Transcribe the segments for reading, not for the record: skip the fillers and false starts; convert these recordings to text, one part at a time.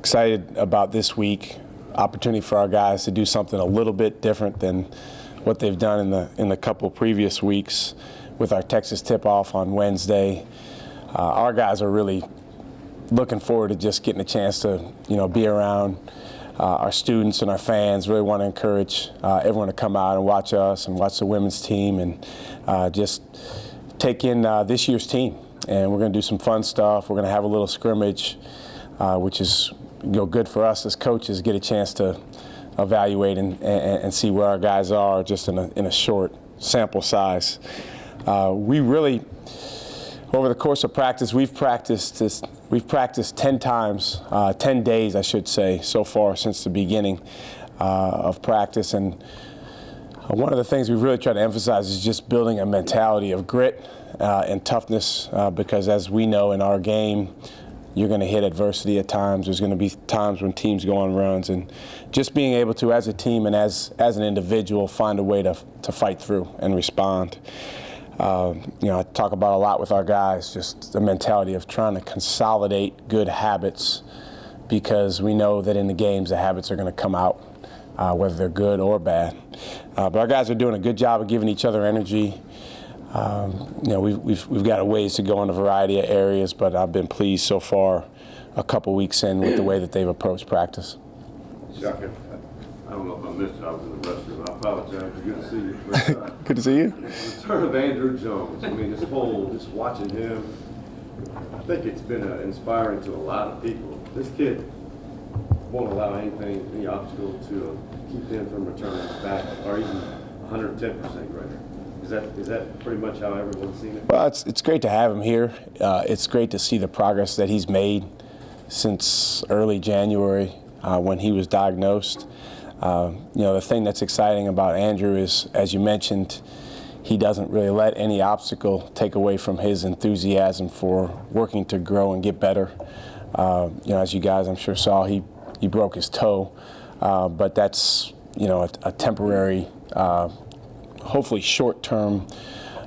excited about this week. Opportunity for our guys to do something a little bit different than what they've done in the couple previous weeks with our Texas tip-off on Wednesday. Our guys are really looking forward to just getting a chance to, be around our students and our fans. Really want to encourage everyone to come out and watch us and watch the women's team and just take in this year's team. And we're going to do some fun stuff. We're going to have a little scrimmage, which is good for us as coaches, get a chance to evaluate and see where our guys are just in a short sample size. We really, over the course of practice, we've practiced 10 times, 10 days, I should say, so far since the beginning of practice. And one of the things we've really tried to emphasize is just building a mentality of grit and toughness, because as we know in our game, you're going to hit adversity at times. There's going to be times when teams go on runs, and just being able to, as a team and as an individual, find a way to fight through and respond. I talk about a lot with our guys, just the mentality of trying to consolidate good habits, because we know that in the games the habits are going to come out, whether they're good or bad. But our guys are doing a good job of giving each other energy. We've got a ways to go in a variety of areas, but I've been pleased so far, a couple weeks in, with the way that they've approached practice. Shaka, I don't know if I missed it. I was in the restroom. I apologize. Good to see you. Good to see you. The return of Andrew Jones. I mean, just watching him, I think it's been inspiring to a lot of people. This kid won't allow any obstacle to keep him from returning back, or even 110% greater. Is that pretty much how everyone's seen it? Well, it's great to have him here. It's great to see the progress that he's made since early January when he was diagnosed. The thing that's exciting about Andrew is, as you mentioned, he doesn't really let any obstacle take away from his enthusiasm for working to grow and get better. As you guys I'm sure saw, he broke his toe, but that's a temporary, hopefully short-term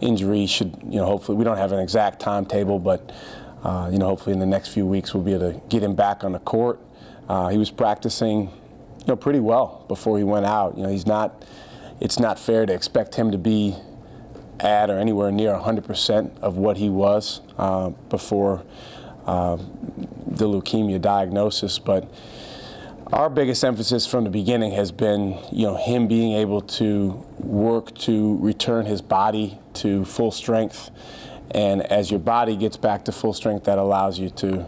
injury. Hopefully, we don't have an exact timetable, but hopefully in the next few weeks we'll be able to get him back on the court. He was practicing pretty well before he went out. It's not fair to expect him to be at or anywhere near 100% of what he was before the leukemia diagnosis, but our biggest emphasis from the beginning has been, him being able to work to return his body to full strength. And as your body gets back to full strength, that allows you to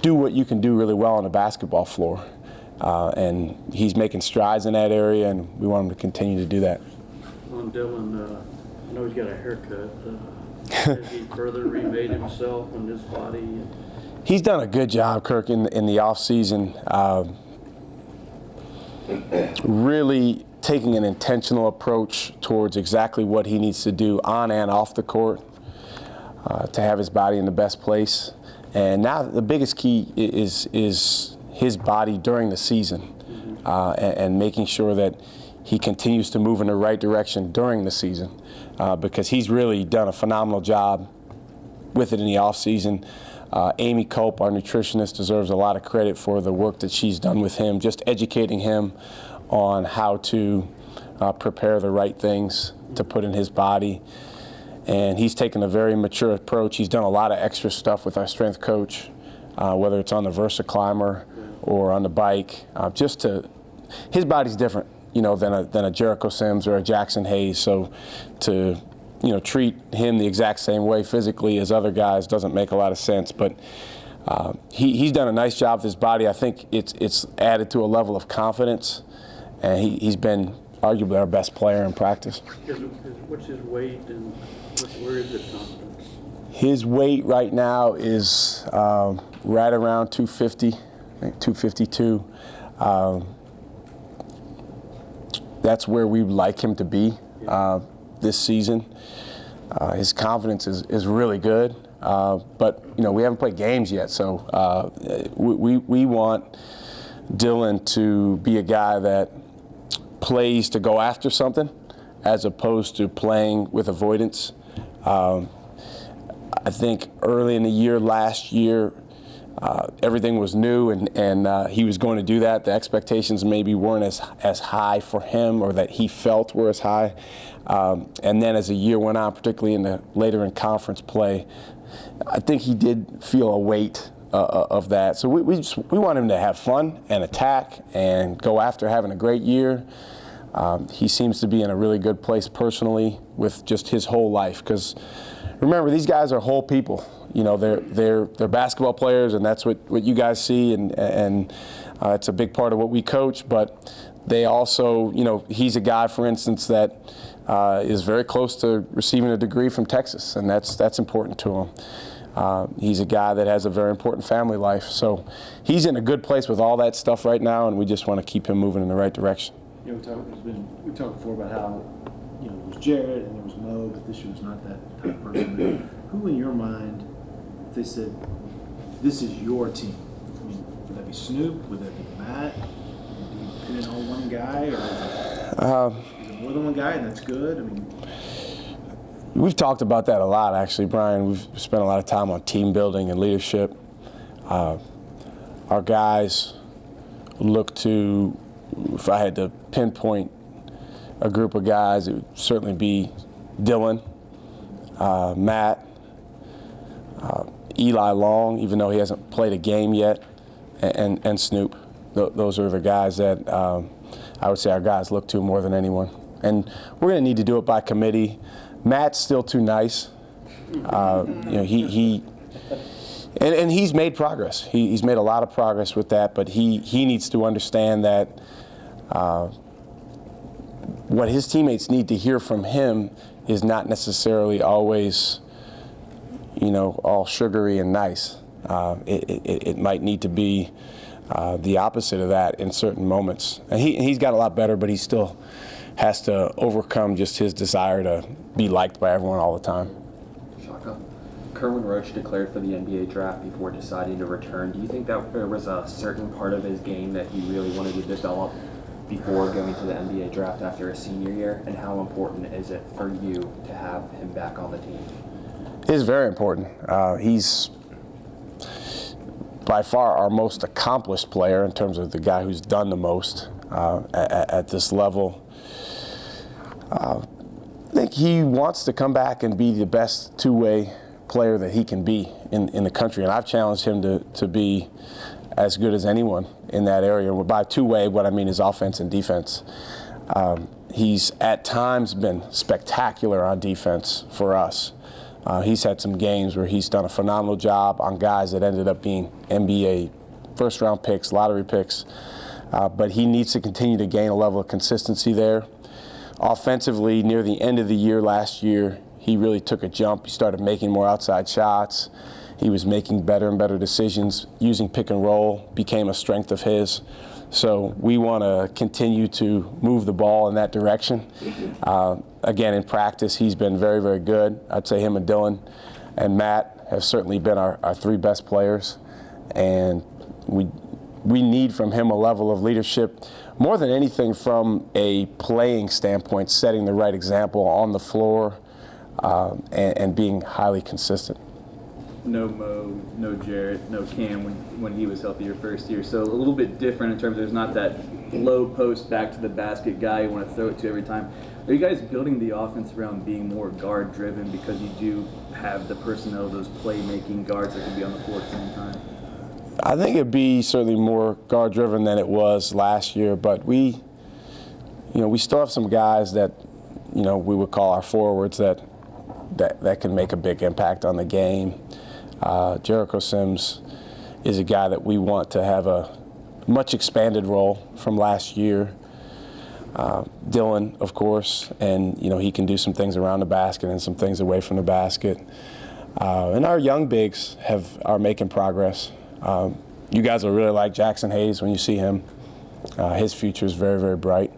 do what you can do really well on a basketball floor. And he's making strides in that area, and we want him to continue to do that. On Dylan, I know he's got a haircut. Has he further remade himself and his body? He's done a good job, Kirk, in the off season. Really taking an intentional approach towards exactly what he needs to do on and off the court to have his body in the best place. And now the biggest key is his body during the season, and making sure that he continues to move in the right direction during the season, because he's really done a phenomenal job with it in the off season. Amy Cope, our nutritionist, deserves a lot of credit for the work that she's done with him, just educating him on how to prepare the right things to put in his body. And he's taken a very mature approach. He's done a lot of extra stuff with our strength coach, whether it's on the Versa Climber or on the bike. His body's different, than a Jericho Sims or a Jackson Hayes. So to treat him the exact same way physically as other guys doesn't make a lot of sense. But he's done a nice job with his body. I think it's added to a level of confidence, and he's been arguably our best player in practice. What's his weight, and where is his confidence? His weight right now is right around 250, 252. That's where we'd like him to be this season. His confidence is really good, but we haven't played games yet, so we want Dylan to be a guy that plays to go after something as opposed to playing with avoidance. I think early in the year, last year, everything was new, and he was going to do that. The expectations maybe weren't as high for him, or that he felt were as high. And then as the year went on, particularly later in conference play, I think he did feel a weight of that. So we want him to have fun and attack and go after having a great year. He seems to be in a really good place personally with just his whole life, because remember, these guys are whole people. You know, they're basketball players, and that's what you guys see, and it's a big part of what we coach. But they also, you know, he's a guy, for instance, that is very close to receiving a degree from Texas, and that's important to him. He's a guy that has a very important family life, so he's in a good place with all that stuff right now, and we just want to keep him moving in the right direction. You know, we talked before about how, you know, there was Jared and there was Mo, but this year was not that type of person. Who in your mind, if they said, this is your team, I mean, would that be Snoop? Would that be Matt? Would you pin it on one guy, or is it more than one guy and that's good? I mean, we've talked about that a lot, actually, Brian. We've spent a lot of time on team building and leadership. Our guys look to, if I had to pinpoint a group of guys, it would certainly be Dylan, Matt, Eli Long, even though he hasn't played a game yet, and Snoop. Those are the guys that I would say our guys look to more than anyone. And we're going to need to do it by committee. Matt's still too nice. You know, and he's made progress. He's made a lot of progress with that, but he needs to understand that what his teammates need to hear from him is not necessarily always, you know, all sugary and nice. It might need to be the opposite of that in certain moments. And he's got a lot better, but he still has to overcome just his desire to be liked by everyone all the time. Shaka, Kerwin Roach declared for the NBA draft before deciding to return. Do you think that there was a certain part of his game that he really wanted to develop before going to the NBA draft after his senior year? And how important is it for you to have him back on the team? It is very important. He's by far our most accomplished player in terms of the guy who's done the most at this level. I think he wants to come back and be the best two-way player that he can be in the country, and I've challenged him to be as good as anyone in that area. By two-way, what I mean is offense and defense. He's at times been spectacular on defense for us. He's had some games where he's done a phenomenal job on guys that ended up being NBA first-round picks, lottery picks, but he needs to continue to gain a level of consistency there. Offensively, near the end of the year last year, he really took a jump. He started making more outside shots. He was making better and better decisions. Using pick and roll became a strength of his. So we want to continue to move the ball in that direction. Again, in practice, he's been very, very good. I'd say him and Dylan and Matt have certainly been our three best players. And we need from him a level of leadership, more than anything from a playing standpoint, setting the right example on the floor and being highly consistent. No Mo, no Jarrett, no Cam when he was healthy your first year. So a little bit different in terms of there's not that low post back to the basket guy you want to throw it to every time. Are you guys building the offense around being more guard driven because you do have the personnel, those playmaking guards that can be on the floor at the same time? I think it'd be certainly more guard driven than it was last year, but we still have some guys that, you know, we would call our forwards that can make a big impact on the game. Jericho Sims is a guy that we want to have a much expanded role from last year. Dylan, of course, and you know he can do some things around the basket and some things away from the basket. And our young bigs are making progress. You guys will really like Jackson Hayes when you see him. His future is very, very bright.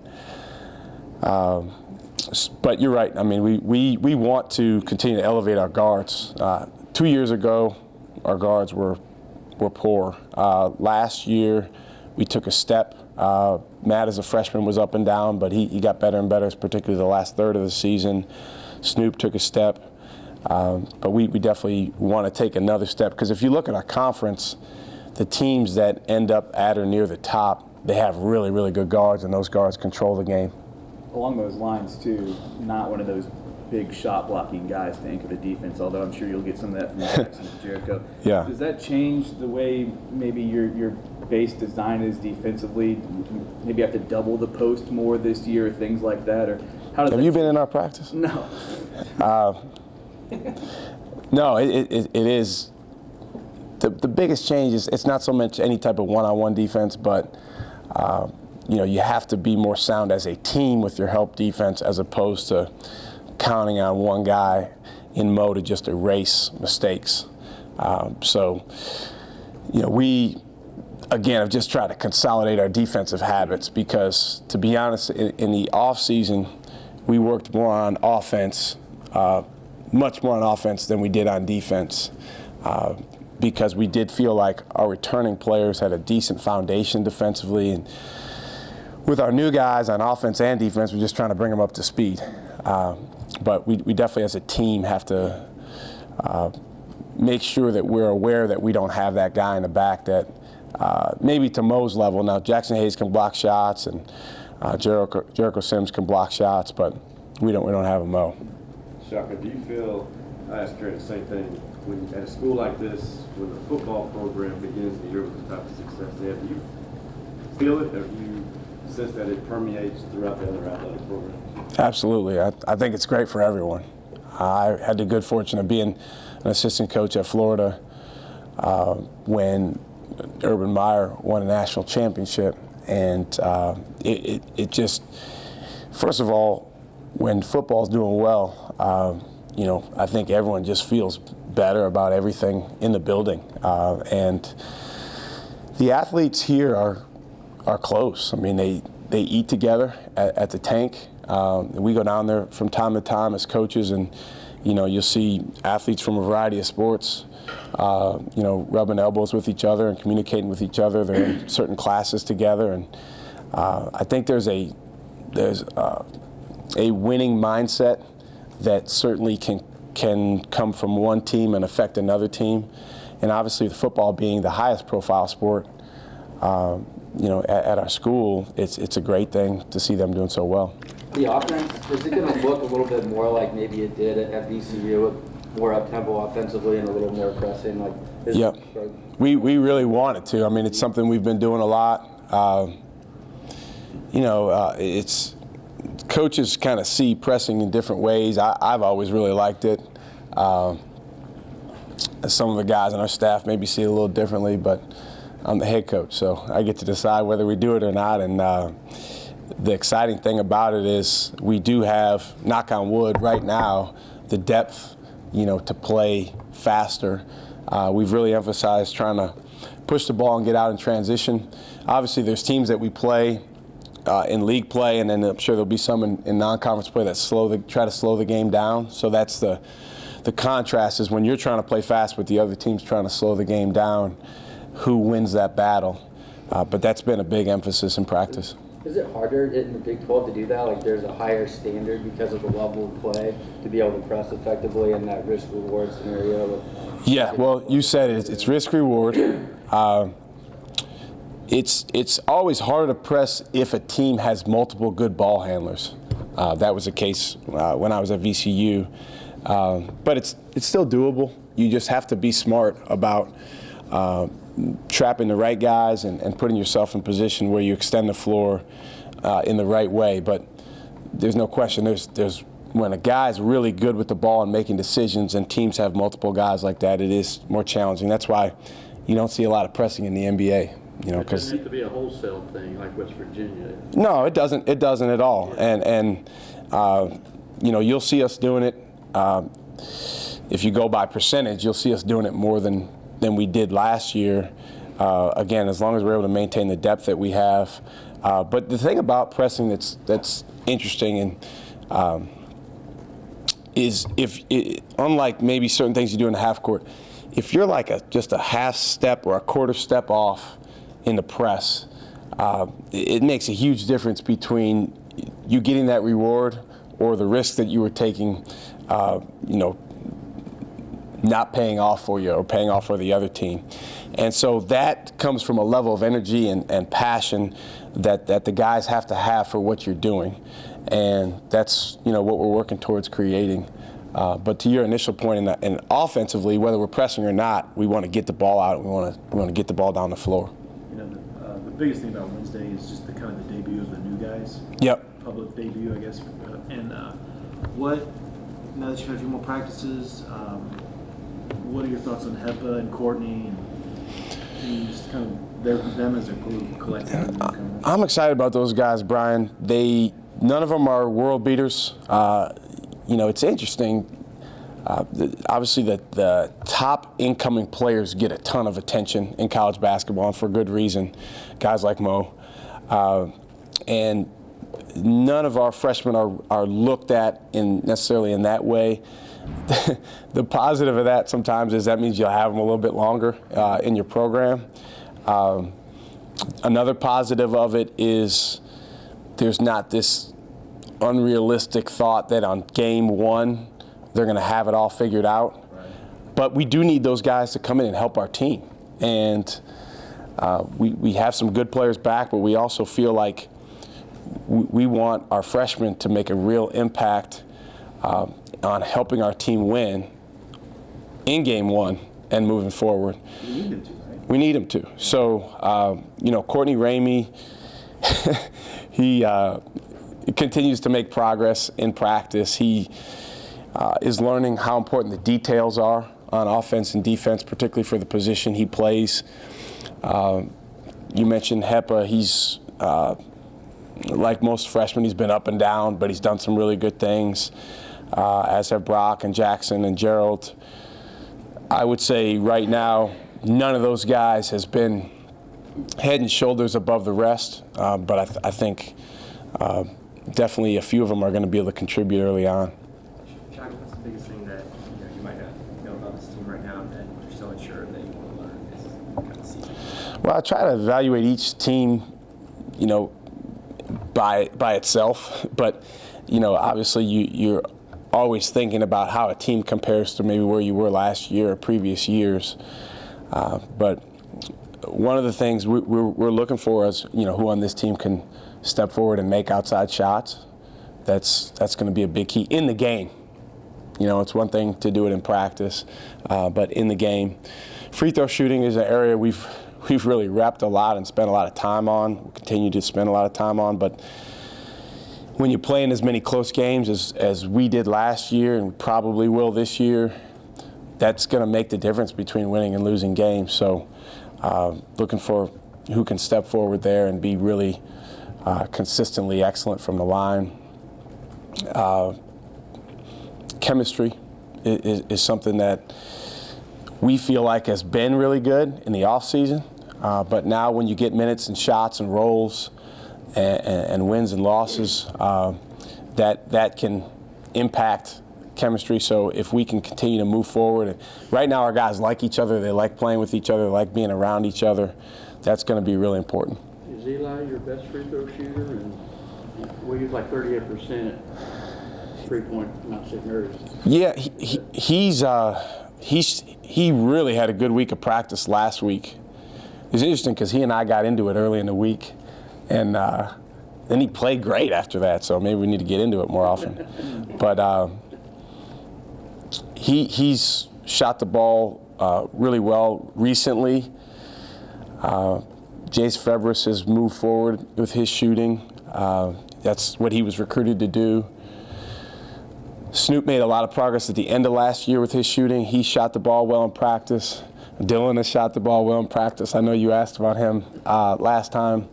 But you're right. I mean, we want to continue to elevate our guards. 2 years ago, our guards were poor. Last year, we took a step. Matt, as a freshman, was up and down, but he got better and better, particularly the last third of the season. Snoop took a step. But we definitely want to take another step, because if you look at our conference, the teams that end up at or near the top, they have really, really good guards, and those guards control the game. Along those lines, too, not one of those big shot blocking guys to anchor the defense, although I'm sure you'll get some of that from Jackson and Jericho. Yeah. Does that change the way maybe your base design is defensively? Maybe you have to double the post more this year, or things like that? Or how does Have you been in our practice? No. No, it is. The biggest change is it's not so much any type of one-on-one defense, but you have to be more sound as a team with your help defense as opposed to counting on one guy in Mo to just erase mistakes. We, again, have just tried to consolidate our defensive habits because, to be honest, in the off-season, we worked more on offense, much more on offense than we did on defense. Because we did feel like our returning players had a decent foundation defensively. And with our new guys on offense and defense, we're just trying to bring them up to speed. But we definitely, as a team, have to make sure that we're aware that we don't have that guy in the back that maybe to Mo's level. Now, Jackson Hayes can block shots, and Jericho Sims can block shots, but we don't have a Mo. Shaka, do you feel, I asked Trent the same thing, when at a school like this, when the football program begins the year with the type of success they have, do you feel it, or do you sense that it permeates throughout the other athletic programs? Absolutely. I think it's great for everyone. I had the good fortune of being an assistant coach at Florida when Urban Meyer won a national championship. And it just, first of all, when football's doing well, I think everyone just feels better about everything in the building. And the athletes here are close. I mean, they eat together at the tank. We go down there from time to time as coaches, and you'll see athletes from a variety of sports, rubbing elbows with each other and communicating with each other. They're in certain classes together, and I think there's a winning mindset that certainly can come from one team and affect another team. And obviously, the football being the highest profile sport, at our school, it's a great thing to see them doing so well. The offense, is it going to look a little bit more like maybe it did at VCU, with more up-tempo offensively and a little more pressing? Yep. We really want it to. I mean, it's something we've been doing a lot. It's coaches kind of see pressing in different ways. I've always really liked it. Some of the guys on our staff maybe see it a little differently, but I'm the head coach, so I get to decide whether we do it or not. And the exciting thing about it is we do have, knock on wood, right now, the depth, to play faster. We've really emphasized trying to push the ball and get out in transition. Obviously, there's teams that we play in league play, and then I'm sure there'll be some in non-conference play that try to slow the game down. So that's the contrast, is when you're trying to play fast but the other team's trying to slow the game down, who wins that battle. But that's been a big emphasis in practice. Is it harder in the Big 12 to do that? Like, there's a higher standard because of the level of play to be able to press effectively in that risk-reward scenario? Yeah, well, you said it. It's risk-reward. It's always harder to press if a team has multiple good ball handlers. That was the case when I was at VCU. But it's still doable. You just have to be smart about trapping the right guys and putting yourself in position where you extend the floor in the right way. But there's no question, there's when a guy's really good with the ball and making decisions and teams have multiple guys like that, it is more challenging. That's why you don't see a lot of pressing in the NBA. It doesn't have to be a wholesale thing like West Virginia. No, it doesn't. It doesn't at all. And you'll see us doing it. If you go by percentage, you'll see us doing it more than we did last year. Again, as long as we're able to maintain the depth that we have. But the thing about pressing that's interesting is unlike maybe certain things you do in the half court, if you're like just a half step or a quarter step off in the press, it makes a huge difference between you getting that reward or the risk that you were taking, not paying off for you or paying off for the other team. And so that comes from a level of energy and passion that the guys have to have for what you're doing. And that's, what we're working towards creating. But to your initial point, and offensively, whether we're pressing or not, we want to get the ball out. We want to get the ball down the floor. The biggest thing about Wednesday is just the kind of the debut of the new guys. Yep. Public debut, I guess. And what, now that you've had a few more practices, what are your thoughts on Hepa and Courtney and just kind of them as a group collectively? I'm excited about those guys, Brian. None of them are world beaters. It's interesting. Obviously, the top incoming players get a ton of attention in college basketball, and for good reason. Guys like Mo. And none of our freshmen are looked at necessarily in that way. The positive of that sometimes is that means you'll have them a little bit longer in your program. Another positive of it is there's not this unrealistic thought that on game one they're going to have it all figured out. Right. But we do need those guys to come in and help our team. And we have some good players back, but we also feel like we want our freshmen to make a real impact on helping our team win in game one and moving forward. We need them to, right? We need them to. So, Courtney Ramey, he continues to make progress in practice. He is learning how important the details are on offense and defense, particularly for the position he plays. You mentioned Hepa. He's, like most freshmen, he's been up and down, but he's done some really good things, as have Brock and Jackson and Gerald. I would say right now, none of those guys has been head and shoulders above the rest, but I think definitely a few of them are going to be able to contribute early on. Shaka, what's the biggest thing that you might not know about this team right now that you're still unsure that you want to learn this kind of season? Well, I try to evaluate each team, by itself, but obviously you're always thinking about how a team compares to maybe where you were last year or previous years. But one of the things we're looking for is who on this team can step forward and make outside shots. That's going to be a big key in the game. It's one thing to do it in practice, but in the game, free throw shooting is an area we've really repped a lot and spent a lot of time on. We'll continue to spend a lot of time on, but when you're playing as many close games as we did last year and we probably will this year, that's going to make the difference between winning and losing games. So looking for who can step forward there and be really consistently excellent from the line. Chemistry is something that we feel like has been really good in the offseason, but now when you get minutes and shots and rolls and wins and losses, that can impact chemistry. So if we can continue to move forward, and right now our guys like each other, they like playing with each other, they like being around each other, that's going to be really important. Is Eli your best free throw shooter? And we use like 38% 3-point, not sitting nerves. Yeah, he really had a good week of practice last week. It was interesting because he and I got into it early in the week, and then he played great after that. So maybe we need to get into it more often. But he's shot the ball really well recently. Jace Febris has moved forward with his shooting. That's what he was recruited to do. Snoop made a lot of progress at the end of last year with his shooting. He shot the ball well in practice. Dylan has shot the ball well in practice. I know you asked about him last time.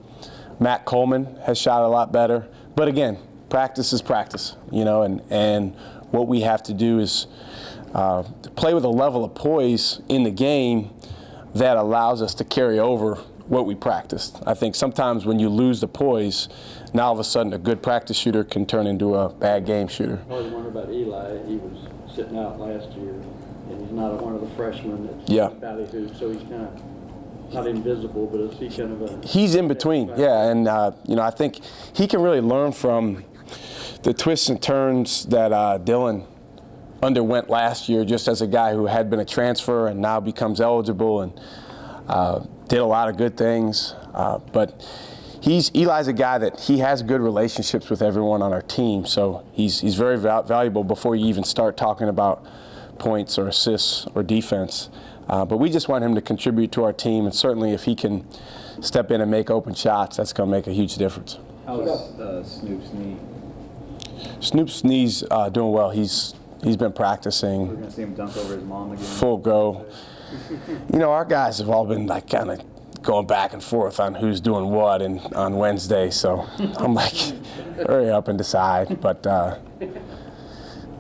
Matt Coleman has shot a lot better. But again, practice is practice, and what we have to do is play with a level of poise in the game that allows us to carry over what we practiced. I think sometimes when you lose the poise, now all of a sudden a good practice shooter can turn into a bad game shooter. I was wondering about Eli. He was sitting out last year, and he's not one of the freshmen that's Valley Hoop, so he's kind of not invisible, but is he kind of a... He's in between, yeah, and I think he can really learn from the twists and turns that Dylan underwent last year just as a guy who had been a transfer and now becomes eligible and did a lot of good things. But Eli's a guy that he has good relationships with everyone on our team, so he's very valuable before you even start talking about points or assists or defense. But we just want him to contribute to our team, and certainly if he can step in and make open shots, that's going to make a huge difference. How's Snoop's knee? Snoop's knee's doing well. He's been practicing. We're going to see him dunk over his mom again. Full go. You know, our guys have all been like kind of going back and forth on who's doing what on Wednesday, so I'm like, hurry up and decide. But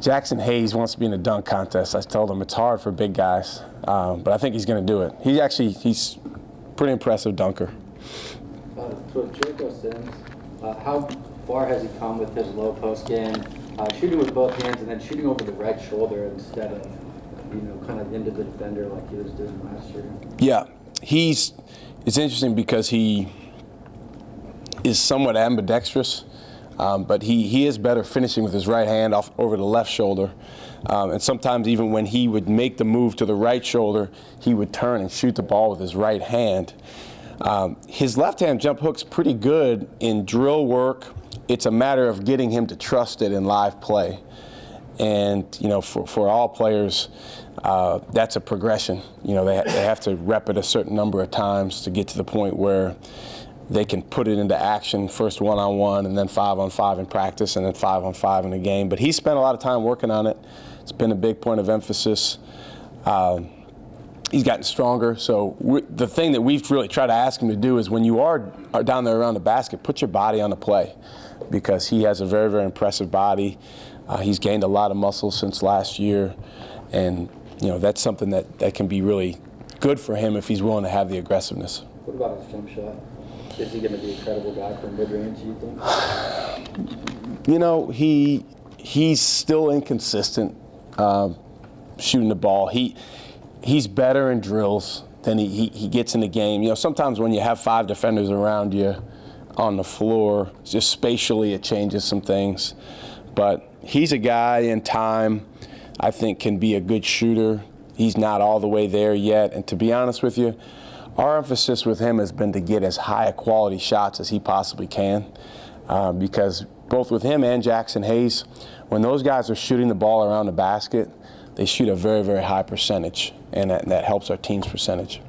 Jackson Hayes wants to be in a dunk contest. I told him it's hard for big guys, but I think he's going to do it. He's pretty impressive dunker. For Jaco Sims, how far has he come with his low post game, shooting with both hands and then shooting over the right shoulder instead of, kind of into the defender like he was doing last year? Yeah, it's interesting because he is somewhat ambidextrous, but he is better finishing with his right hand off over the left shoulder. And sometimes even when he would make the move to the right shoulder, he would turn and shoot the ball with his right hand. His left-hand jump hook's pretty good in drill work. It's a matter of getting him to trust it in live play. And, for all players, that's a progression. They have to rep it a certain number of times to get to the point where they can put it into action, first one-on-one and then 5-on-5 in practice and then 5-on-5 in a game. But he spent a lot of time working on it. It's been a big point of emphasis. He's gotten stronger. So the thing that we've really tried to ask him to do is when you are down there around the basket, put your body on the play, because he has a very, very impressive body. He's gained a lot of muscle since last year, and that's something that can be really good for him if he's willing to have the aggressiveness. What about his jump shot? Is he going to be a credible guy for mid-range, you think? He's still inconsistent shooting the ball. He's better in drills than he gets in the game. Sometimes when you have 5 defenders around you on the floor, just spatially it changes some things. But he's a guy in time I think can be a good shooter. He's not all the way there yet. And to be honest with you, our emphasis with him has been to get as high a quality shots as he possibly can, because both with him and Jackson Hayes, when those guys are shooting the ball around the basket, they shoot a very, very high percentage, and that helps our team's percentage.